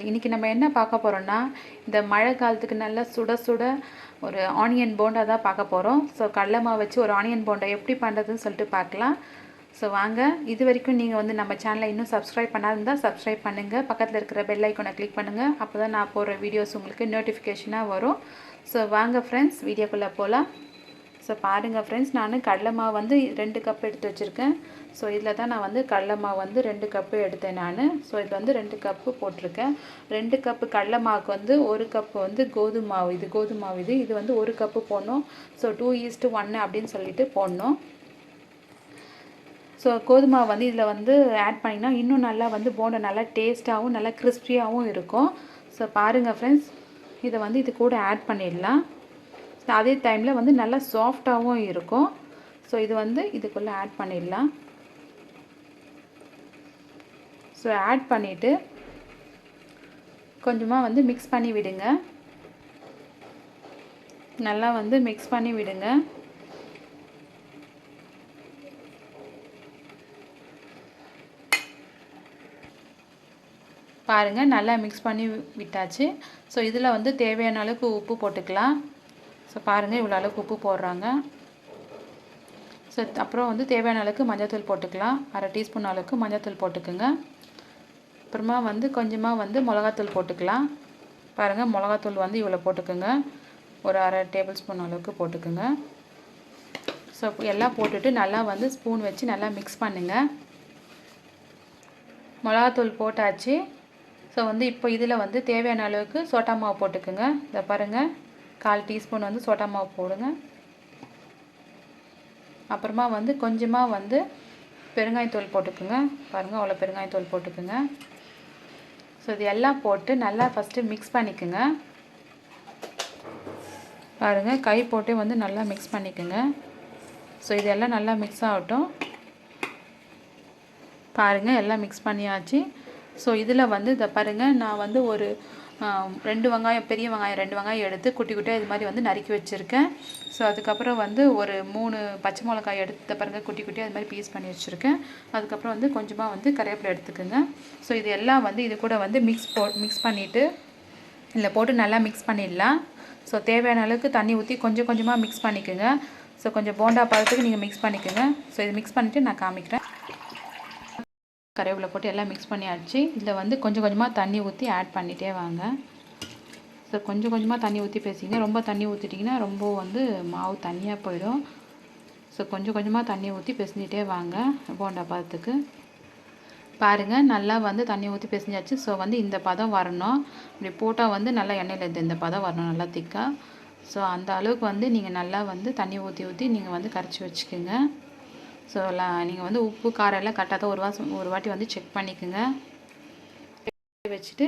இன்றைக்கி நம்ம என்ன பார்க்க போகிறோன்னா, இந்த மழை காலத்துக்கு நல்லா சுட சுட ஒரு ஆனியன் போண்டா தான் பார்க்க போகிறோம். ஸோ கடலை மாவு வச்சு ஒரு ஆனியன் போண்டா எப்படி பண்ணுறதுன்னு சொல்லிட்டு பார்க்கலாம். ஸோ வாங்க. இது வரைக்கும் நீங்கள் வந்து நம்ம சேனலை இன்னும் சப்ஸ்கிரைப் பண்ணாதிருந்தால் சப்ஸ்கிரைப் பண்ணுங்கள். பக்கத்தில் இருக்கிற பெல் ஐக்கானை கிளிக் பண்ணுங்கள். அப்போ தான் நான் போடுற வீடியோஸ் உங்களுக்கு நோட்டிஃபிகேஷனாக வரும். ஸோ வாங்க ஃப்ரெண்ட்ஸ், வீடியோக்குள்ளே போகலாம். ஸோ பாருங்கள் ஃப்ரெண்ட்ஸ், நான் கடலை மாவு வந்து 2 கப் எடுத்து வச்சுருக்கேன். ஸோ இதில் தான் நான் வந்து கடலை மாவு வந்து 2 கப்பு எடுத்தேன் நான். ஸோ இதில் வந்து 2 கப்பு போட்டிருக்கேன். 2 கப்பு கடலை மாவுக்கு வந்து 1 கப்பு வந்து கோதுமை மாவு. இது வந்து 1 கப்பு போடணும். ஸோ 2:1 அப்படின்னு சொல்லிட்டு போடணும். ஸோ கோதுமை வந்து இதில் வந்து ஆட் பண்ணிங்கன்னா இன்னும் நல்லா வந்து போண்டா நல்லா டேஸ்ட்டாகவும் நல்லா கிறிஸ்பியாகவும் இருக்கும். ஸோ பாருங்கள் ஃப்ரெண்ட்ஸ், இதை வந்து இது கூட ஆட் பண்ணிடலாம். அதே டைமில் வந்து நல்லா சாஃப்டாகவும் இருக்கும். ஸோ இது வந்து இதுக்குள்ளே ஆட் பண்ணிடலாம். ஸோ ஆட் பண்ணிவிட்டு கொஞ்சமாக வந்து மிக்ஸ் பண்ணி விடுங்க. நல்லா வந்து மிக்ஸ் பண்ணி விடுங்க. பாருங்கள், நல்லா மிக்ஸ் பண்ணி விட்டாச்சு. ஸோ இதில் வந்து தேவையான அளவுக்கு உப்பு போட்டுக்கலாம். ஸோ பாருங்கள், இவ்வளோ அளவுக்கு உப்பு போடுறாங்க. ஸோ அப்புறம் வந்து தேவையான அளவுக்கு மஞ்சள்தூள் போட்டுக்கலாம். 1/2 டீஸ்பூன் அளவுக்கு மஞ்சள்தூள் போட்டுக்குங்க. அப்புறமா வந்து கொஞ்சமாக வந்து மிளகாத்தூள் போட்டுக்கலாம். பாருங்கள், மிளகாத்தூள் வந்து இவ்வளோ போட்டுக்குங்க. ஒரு 1/2 டேபிள் ஸ்பூன் அளவுக்கு போட்டுக்குங்க. ஸோ எல்லாம் போட்டுட்டு நல்லா வந்து ஸ்பூன் வச்சு நல்லா மிக்ஸ் பண்ணுங்கள். மிளகாத்தூள் போட்டாச்சு. ஸோ வந்து இப்போ இதில் வந்து தேவையான அளவுக்கு சோட்டா மாவு போட்டுக்குங்க. இதை பாருங்கள், 1/4 டீஸ்பூன் வந்து சோட்டா மாவு போடுங்க. அப்புறமா வந்து கொஞ்சமாக வந்து பெருங்காயத்தூள் போட்டுக்குங்க. பாருங்கள், அவ்வளோ பெருங்காயத்தூள் போட்டுக்குங்க. ஸோ இது எல்லாம் போட்டு நல்லா ஃபஸ்ட்டு மிக்ஸ் பண்ணிக்கோங்க. பாருங்கள், கை போட்டு வந்து நல்லா மிக்ஸ் பண்ணிக்கோங்க. ஸோ இதெல்லாம் நல்லா மிக்ஸ் ஆகட்டும். பாருங்கள், எல்லாம் மிக்ஸ் பண்ணியாச்சு. ஸோ இதில் வந்து இதை பாருங்கள், நான் வந்து ஒரு 2 வெங்காயம், பெரிய வெங்காயம் 2 வெங்காயம் எடுத்து குட்டி குட்டியாக இது மாதிரி வந்து நறுக்கி வச்சுருக்கேன். ஸோ அதுக்கப்புறம் வந்து ஒரு 3 பச்சை மிளகாய் எடுத்து பாருங்கள், குட்டி குட்டியாக இது மாதிரி பீஸ் பண்ணி வச்சுருக்கேன். அதுக்கப்புறம் வந்து கொஞ்சமாக வந்து கறிவேப்பிலை எடுத்துக்கோங்க. ஸோ இது எல்லாம் வந்து இது கூட வந்து மிக்ஸ் பண்ணிவிட்டு இதில் போட்டு நல்லா மிக்ஸ் பண்ணிடலாம். ஸோ தேவையான அளவுக்கு தண்ணி ஊற்றி கொஞ்சம் கொஞ்சமாக மிக்ஸ் பண்ணிக்கோங்க. ஸோ கொஞ்சம் போண்டா பழத்துக்கு நீங்கள் மிக்ஸ் பண்ணிக்கோங்க. ஸோ இது மிக்ஸ் பண்ணிவிட்டு நான் காமிக்கிறேன். கறிவேப்பிலை போட்டு எல்லாம் மிக்ஸ் பண்ணியாச்சு. இதில் வந்து கொஞ்சம் கொஞ்சமாக தண்ணி ஊற்றி ஆட் பண்ணிகிட்டே வாங்க. ஸோ கொஞ்சம் கொஞ்சமாக தண்ணி ஊற்றி பேசிங்க. ரொம்ப தண்ணி ஊற்றிட்டிங்கன்னா ரொம்ப வந்து மாவு தண்ணியாக போயிடும். ஸோ கொஞ்சம் கொஞ்சமாக தண்ணி ஊற்றி பிசைஞ்சிட்டே வாங்க போண்டா பதத்துக்கு. பாருங்கள், நல்லா வந்து தண்ணி ஊற்றி பிசைஞ்சாச்சு. ஸோ வந்து இந்த பதம் வரணும். இப்படி போட்டால் வந்து நல்லா எண்ணெயில் இந்த பதம் வரணும், நல்லா திக்காக. ஸோ அந்த அளவுக்கு வந்து நீங்கள் நல்லா வந்து தண்ணி ஊற்றி ஊற்றி நீங்கள் வந்து கரைச்சி வச்சுக்கோங்க. ஸோ நீங்கள் வந்து உப்பு காரம் எல்லாம் கரெக்டாக ஒரு வாட்டி வந்து செக் பண்ணிக்கோங்க. வச்சுட்டு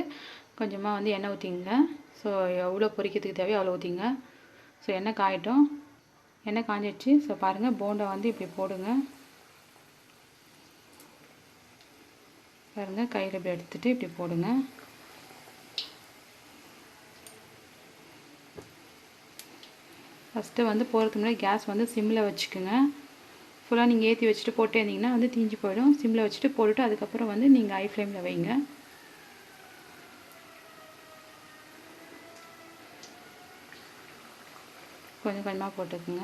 கொஞ்சமாக வந்து எண்ணெய் ஊற்றிங்க. ஸோ எவ்வளோ பொரிக்கிறதுக்கு தேவையோ அவ்வளோ ஊற்றிங்க. ஸோ எண்ணெய் காயட்டும். எண்ணெய் காஞ்சிடுச்சு. ஸோ பாருங்கள், போண்டா வந்து இப்படி போடுங்க. பாருங்கள், கையில் இப்படி எடுத்துகிட்டு இப்படி போடுங்க. ஃபஸ்ட்டு வந்து போகிறதுக்கு முன்னாடி கேஸ் வந்து சிம்மில் வச்சுக்கோங்க. ஃபுல்லாக நீங்கள் ஏற்றி வச்சுட்டு போட்டே இருந்தீங்கன்னா வந்து தீஞ்சு போயிடும். சிம்மில் வச்சுட்டு போட்டுட்டு அதுக்கப்புறம் வந்து நீங்கள் ஹை ஃப்ளேமில் வைங்க. கொஞ்சம் கொஞ்சமாக போட்டுக்குங்க.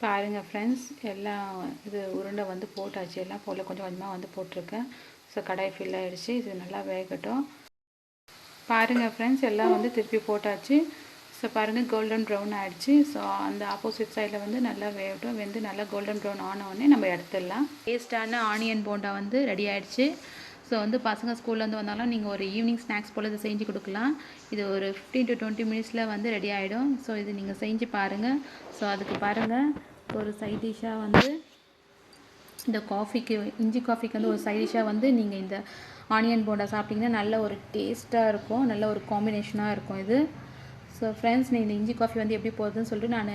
பாருங்கள் ஃப்ரெண்ட்ஸ், எல்லாம் இது உருண்டை வந்து போட்டாச்சு. எல்லாம் போல் கொஞ்சம் கொஞ்சமாக வந்து போட்டிருக்கேன். ஸோ கடாய் ஃபில் ஆகிடுச்சு. இது நல்லா வேகட்டும். பாருங்கள் ஃப்ரெண்ட்ஸ், எல்லாம் வந்து திருப்பி போட்டாச்சு. ஸோ பாருங்கள், கோல்டன் ப்ரௌன் ஆகிடுச்சு. ஸோ அந்த ஆப்போசிட் சைடில் வந்து நல்லா வேகட்டும். வெந்து நல்லா கோல்டன் ப்ரௌன் ஆனவுடனே நம்ம எடுத்துடலாம். டேஸ்டான ஆனியன் போண்டா வந்து ரெடி ஆகிடுச்சு. ஸோ வந்து பசங்க ஸ்கூல்லேருந்து வந்தாலும் நீங்கள் ஒரு ஈவினிங் ஸ்நாக்ஸ் போல் இதை செஞ்சு கொடுக்கலாம். இது ஒரு 15 to 20 மினிட்ஸில் வந்து ரெடி ஆகிடும். ஸோ இது நீங்கள் செஞ்சு பாருங்கள். ஸோ அதுக்கு பாருங்கள், ஒரு சைட் டிஷ்ஷாக வந்து இந்த காஃபிக்கு, இஞ்சி காஃபிக்கு வந்து ஒரு சைட் டிஷ்ஷாக வந்து நீங்கள் இந்த ஆனியன் போண்டா சாப்பிட்டிங்கன்னா நல்ல ஒரு டேஸ்ட்டாக இருக்கும், நல்ல ஒரு காம்பினேஷனாக இருக்கும் இது. ஸோ ஃப்ரெண்ட்ஸ், நீங்கள் இந்த இஞ்சி காஃபி வந்து எப்படி போகுதுன்னு சொல்லிட்டு நான்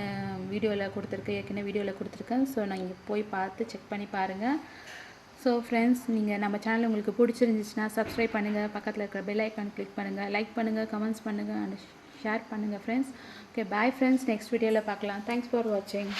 வீடியோவில் கொடுத்துருக்கேன், ஏற்கனவே வீடியோவில் கொடுத்துருக்கேன். ஸோ நான் இங்கே போய் பார்த்து செக் பண்ணி பாருங்கள். ஸோ ஃப்ரெண்ட்ஸ், நீங்கள் நம்ம சேனல் உங்களுக்கு பிடிச்சிருந்துச்சுன்னா சப்ஸ்கிரைப் பண்ணுங்கள். பக்கத்தில் இருக்கிற பெல் ஐக்கான் கிளிக் பண்ணுங்கள். லைக் பண்ணுங்கள், கமெண்ட்ஸ் பண்ணுங்கள் அண்ட் ஷேர் பண்ணுங்கள் friends. Okay, bye friends. Next வீடியோவில் பார்க்கலாம். தேங்க்ஸ் ஃபார் வாட்சிங்.